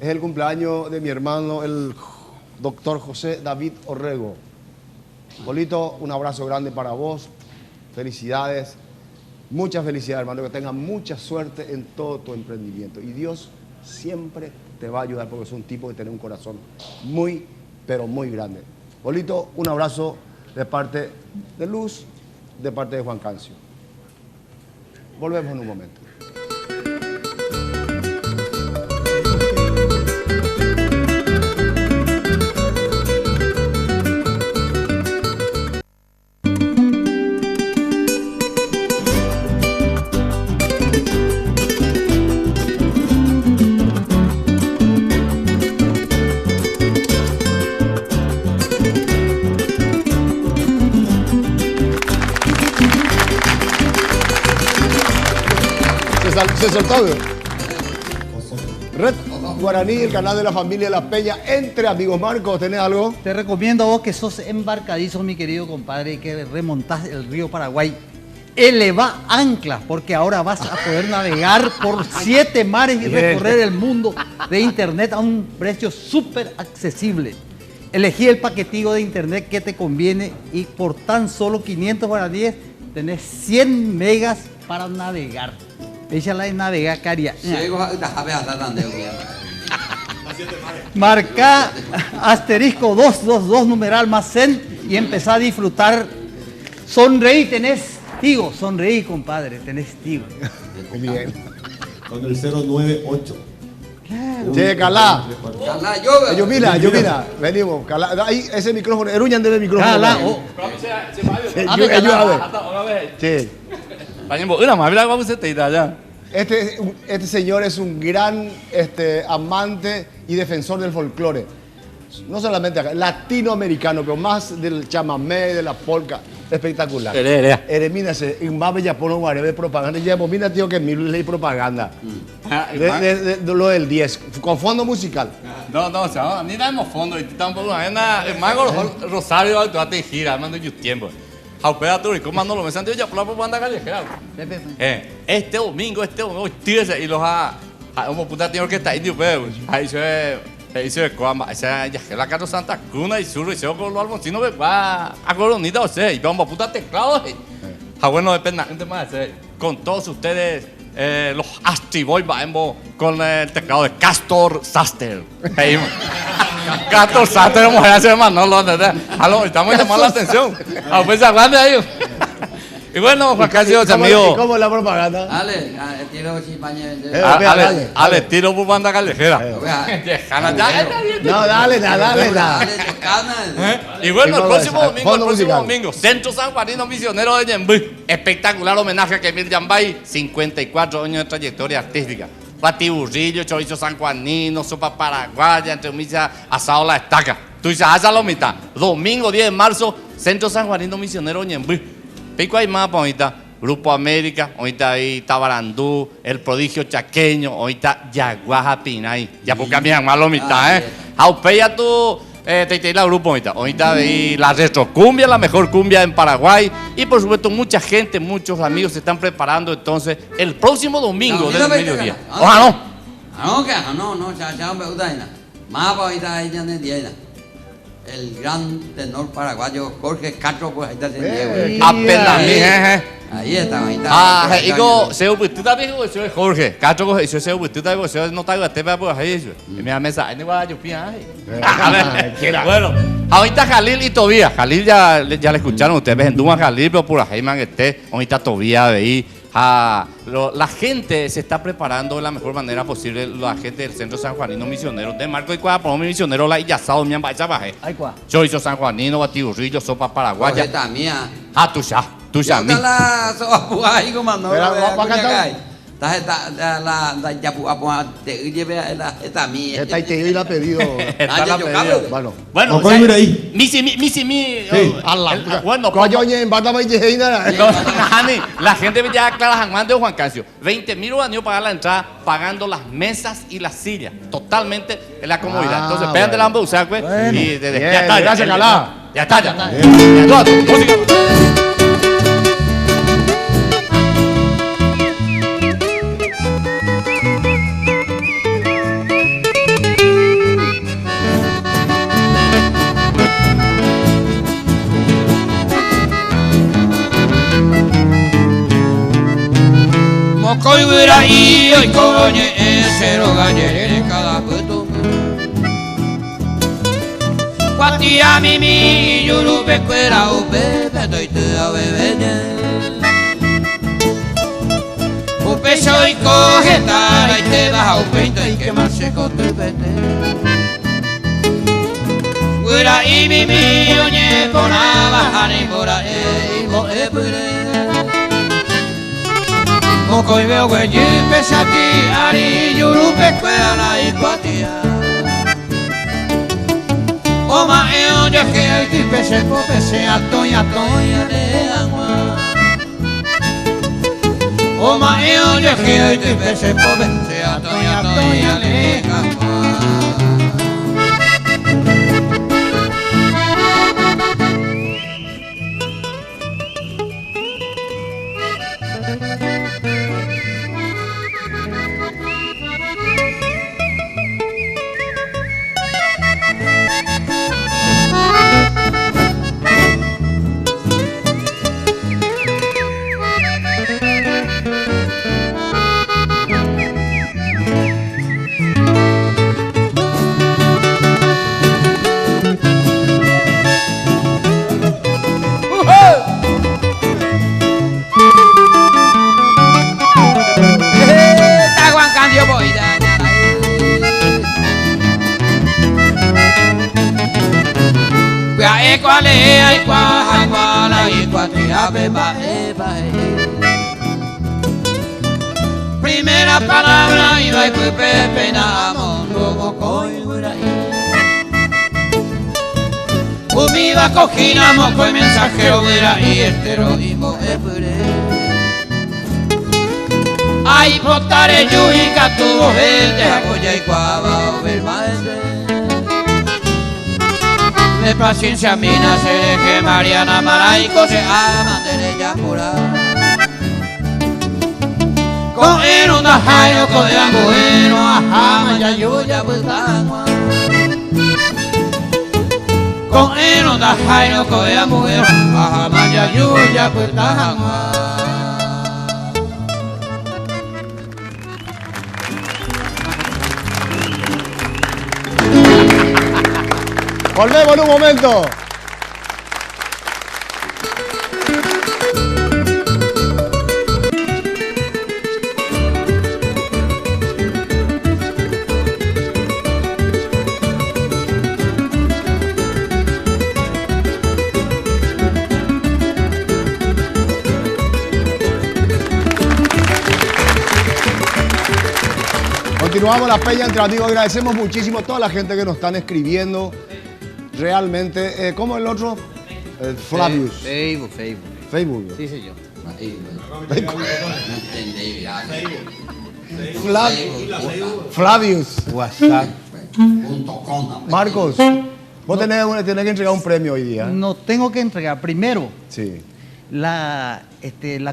es el cumpleaños de mi hermano, el doctor José David Orrego. Bolito, un abrazo grande para vos. Felicidades. Muchas felicidades, hermano. Que tengas mucha suerte en todo tu emprendimiento. Y Dios siempre te va a ayudar porque es un tipo que tiene un corazón muy, pero muy grande. Bolito, un abrazo de parte de Luz, de parte de Juan Cancio. Volvemos en un momento. Se soltó. Red Guaraní, el canal de la familia La Peña, entre amigos. Marcos, ¿tenés algo? Te recomiendo a vos que sos embarcadizo, mi querido compadre, y que remontás el río Paraguay. Eleva anclas, porque ahora vas a poder navegar por 7 mares y recorrer el mundo de internet a un precio súper accesible. Elegí el paquetico de internet que te conviene y por tan solo 500 guaraníes tenés 100 megas para navegar. Ella la navega caria. Marca asterisco 222 numeral más cen y empezá a disfrutar. Sonreí, tenés tigo. Sonreí, compadre, tenés tigo. Bien. Con el 098. Claro. Che, Calá. Calá, yo mira, venimos. Calá. Ahí, ese micrófono, Eruñan debe el micrófono. Calá. Este señor es un gran amante y defensor del folclore. No solamente acá, latinoamericano, pero más del chamamé, de la polca. Espectacular. Eremínase, en más bella polo guarebe de propaganda. Ya, mira, tío, que mi ley propaganda. De lo del 10, con fondo musical. No, ni damos fondo. Tampoco, el mago Rosario, tú te gira, mando yo tiempo. ¿Cómo lo me sentí ya por la propaganda callejera? Este domingo, y los como puta tiene orquesta indio, ahí se cuamba, esa ya que la Carlos Santa Cuna y sur y se con los almoncinos va a coronita, o sea, y vamos a puta teclado. Bueno, depende, con todos ustedes, los Astiboy, vamos con el teclado de Castor Saster. Castor Saster, mujer, hace más, no lo entendés. Estamos llamando la atención. A pues aguante ahí. Y bueno, Juan Cancio, amigo. ¿Cómo es la propaganda? Ale, tiro chimpaña. Ale, tiro por banda callejera. No, dale. Y bueno, el próximo domingo, Centro San Juanino Misionero de Ñembú. Espectacular homenaje a Emil Yambay, 54 años de trayectoria artística. Batiburrillo, chorizo sanjuanino, sopa paraguaya, entre comillas, asado la estaca. Tú dices, esa la mitad. Domingo 10 de marzo, Centro San Juanino Misionero Ñembú. Pico hay más, ahorita Grupo América, ahorita ahí Tabarandú, El Prodigio Chaqueño, ahorita Yaguaja Pinay. Ya porque a mi mamá lo mitad, Aupeya tu la grupo ahorita ahí la retrocumbia, la mejor cumbia en Paraguay. Y por supuesto mucha gente, muchos amigos se están preparando entonces el próximo domingo del mediodía. No, ya me gusta. Más ahorita ella no tiene. El gran tenor paraguayo Jorge Castro, pues ahí está ahí está. Digo, se ubicó bien, eso es Jorge Castro, eso se ubicó, eso no está igual, pues ahí, y me mesa, ahí no va a llover. Bueno, ahorita Jalil y Tobías, Jalil ya le escucharon ustedes, en Duma Jalil, pero por ahí man ahorita Tobías de ahí. La gente se está preparando de la mejor manera posible, la gente del Centro San Juanino Misionero de Marco y Cuadra, por mi misionero la Illazado, mi ambacha baje. Yo hizo San Juanino, Batiburrillo, sopa paraguaya. También. Tu ya, mi. La sopa ahí como no. Esta y te dio y la pedido. Bueno. Bueno, ¿Cómo ir ahí? Bueno, Coyoñe, en bata baileina. la gente ya aclara Juan de Juan Casio. 20.000 años pagar la entrada, pagando las mesas y las sillas. Totalmente en la comodidad. Entonces, vean de la ambos, ya está. Gracias, Calá. Ya está. Música. Mocoy hubiera ido y coñe ese lo gañere cada puto. Guatia mimi yuru bequera o bebe doy te a bebé. O peso y coge tara y te baja o peito y quemarse con tu vete. Hubiera y mimi oñe por abajar y por ahí mo ebure. Mocoy veo que lleves a ti, Ari, yurupe, cuela y cuatia. O maeo, yo que hay que pese, popese, atoya, le agua. O maeo, yo que hay que pese, popese, atoya, le agua. Primera palabra y no hay pepe nada mondo mocoy huiraí. Comida cojina mocoy mensajero huiraí estero y moepure. Ay potare yuica tuvo gente apoya y cuava o ver maestre. De paciencia mina se deje Mariana Maraico se aman de ella pura. Con el onda jairo con el bueno ajá ya yuya bultangua. Con el onda jairo con el bueno ajá ya yuya bultangua. Volvemos en un momento. Continuamos la peña entre amigos. Agradecemos muchísimo a toda la gente que nos están escribiendo. Realmente, ¿cómo es el otro? Flavius. Facebook. Sí, señor. Flavius. WhatsApp. Marcos, vos tenés que entregar un premio hoy día. No tengo que entregar. Primero, sí. la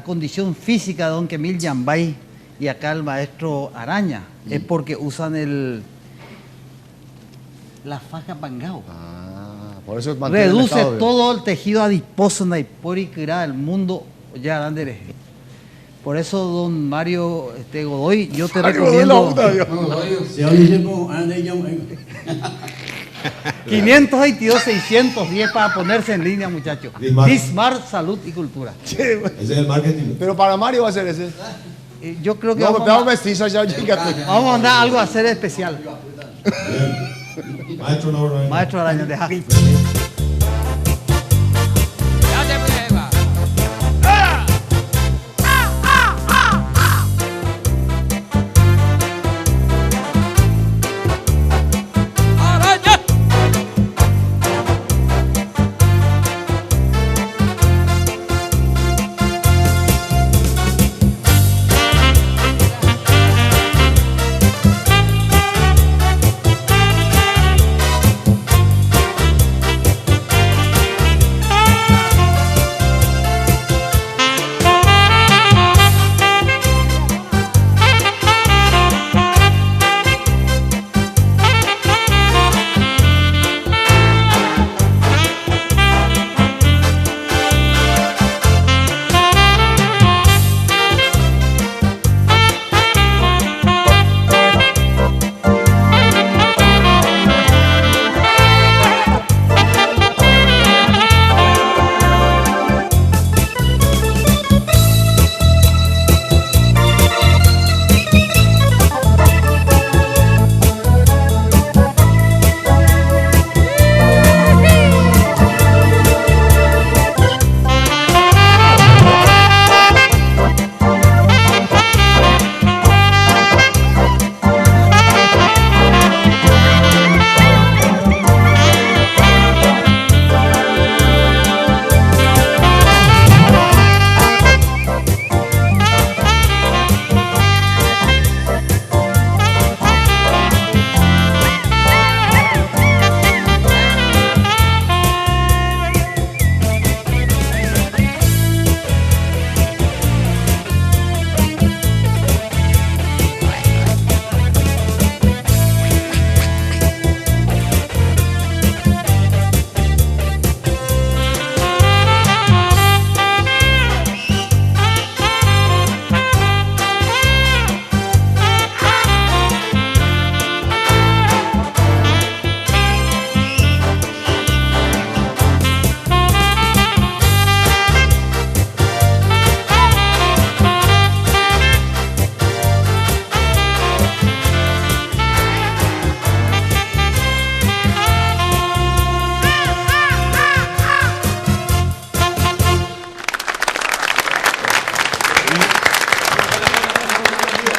condición física de don Kemil Yambay y acá el maestro Araña es porque usan la faja pangao. Por eso reduce todo el tejido adiposo del mundo ya grande. Por eso, don Mario Godoy, yo te recomiendo 522-610 para ponerse en línea, muchachos. Dismar Salud y Cultura. Ese es el marketing. Pero para Mario va a ser ese. Yo creo que no, vamos a mandar algo a hacer especial. Maestro Araña, deja.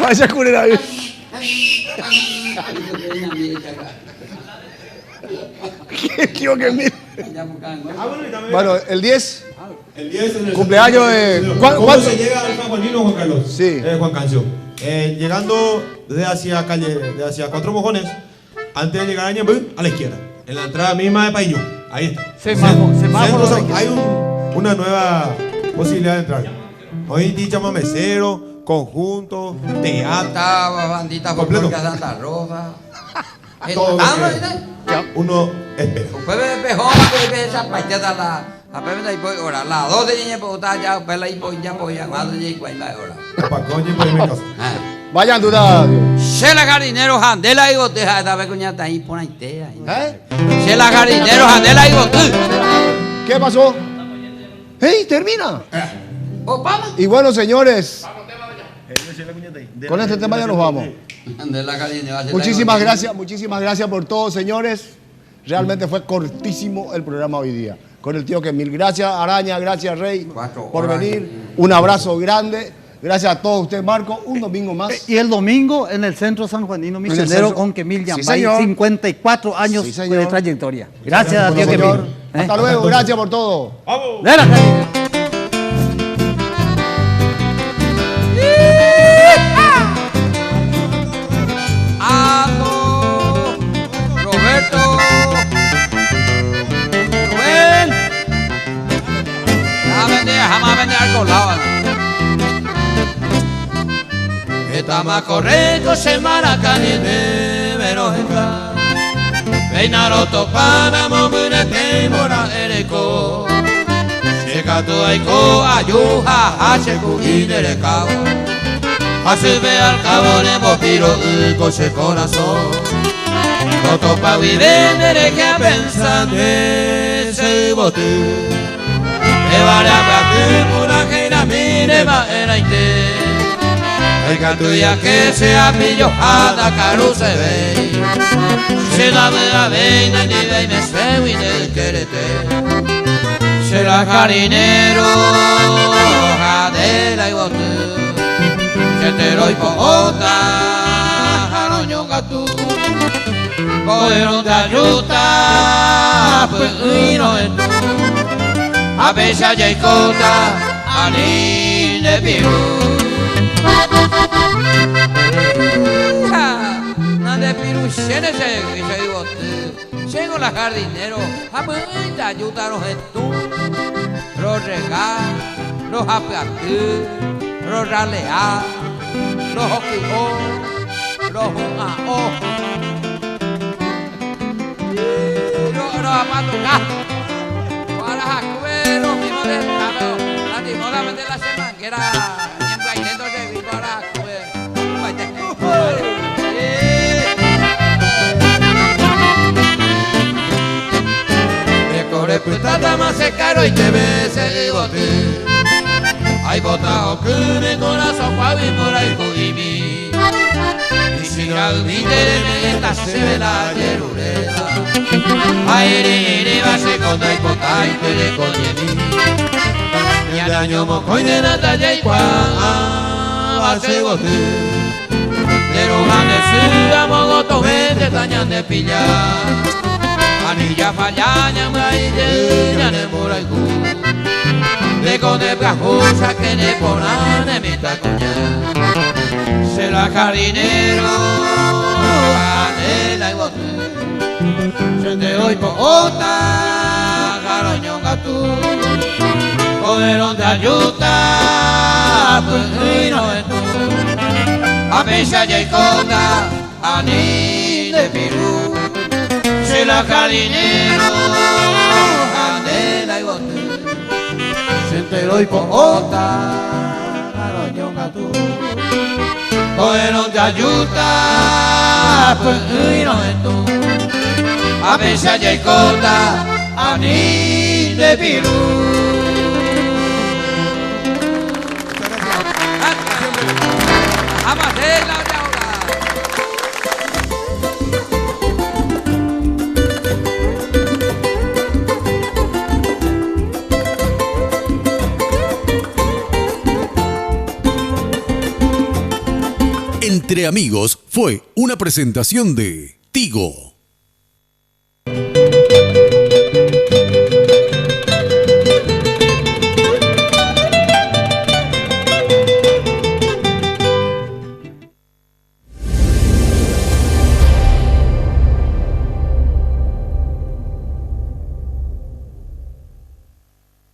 Esa culera ahí. Quiero que mire. Bueno, el 10. El 10 en el cumpleaños de. ¿Cómo se llega al San Juanino, Juan Carlos? Sí. Juan Cancio. Llegando desde hacia Cuatro Mojones, antes de llegar a Ñemby, a la izquierda. En la entrada misma de Paíño. Ahí está. Semáforo. Hay una nueva posibilidad de entrar. Hoy dichamos mesero, conjunto, teatro. Bandita completo. Santa Rosa. Todo lo que uno espera. Pues mejor que esa paiteta la pemenda y pues ahora la 2 de niña pues está ya pela y pues ya pues ya más de cuenta ahora. Vayan duda. Se la jardinero handela y boteja esta vez coña está ahí por ahí tea. Se la jardinero handela y boteja. ¿Qué pasó? ¡Hey, termina! Y bueno, señores, con este tema ya nos vamos. Muchísimas gracias por todo, señores. Realmente fue cortísimo el programa hoy día. Con el tío que mil gracias, Araña, gracias, Rey, por venir. Un abrazo grande. Gracias a todos ustedes, Marco. Un domingo más. Y el domingo en el Centro San Juanino Misionero con Kemil Yambay, 54 años de trayectoria. Gracias, tío Kemil. Hasta luego, gracias por todo. ¡Vamos! Roberto, Rubén, jamás vender al colado. Estamos corriendo semana canine, pero entra. Peinaro topana, momune temora ereko. Shekatu aiko, ayuja, hacheku y derecao. Así ve al cabo de mopiro el coche corazón. No topa vivere que pensante se bote. E vale a partir una gena mire ma era inte. El catuya que se apillo a la caru se ve. Se la ve la veina ni ve me se y del querete. Se la jarinero jadela y bote. Que te doy pota jaroño gatu. Cogeron de ayuda, pues y no es tú. A pesar de cota, a ni de piru. De piru, se digo, llego la jardinero, a pues de ayuda los tú. Los regal, los apiatú, los ralear, los oquijos, los unao. Los apatucas para jacuer los mismos de la timola de la semana que era en bailando de vivo para jacuer me corre putada más se caro y te ves el bote hay botado que mi corazón pa' mi por ahí cogimi y si al vite esta se ve la yerureda aire va se conta y pota y te le coñemi y al año mocoy de Natalia y cuá va se gote de los anes a mogoto vende tañan de pillar anilla fallaña maille ya ne moraiku de con de brajosa que le ponan en mi tacuña se la jardinero anela y bote se te doy pota jaroño gatú cogeron de ayuda pues y no es tú a pesar de cota a ni de pirú se la jardinero anela y bote se te doy pota jaroño gatú cogeron de ayuda pues y no es tú a pesar de cota a ni de pirú. Vamos a hacer la otra El Entre Amigos fue una presentación de Tigo.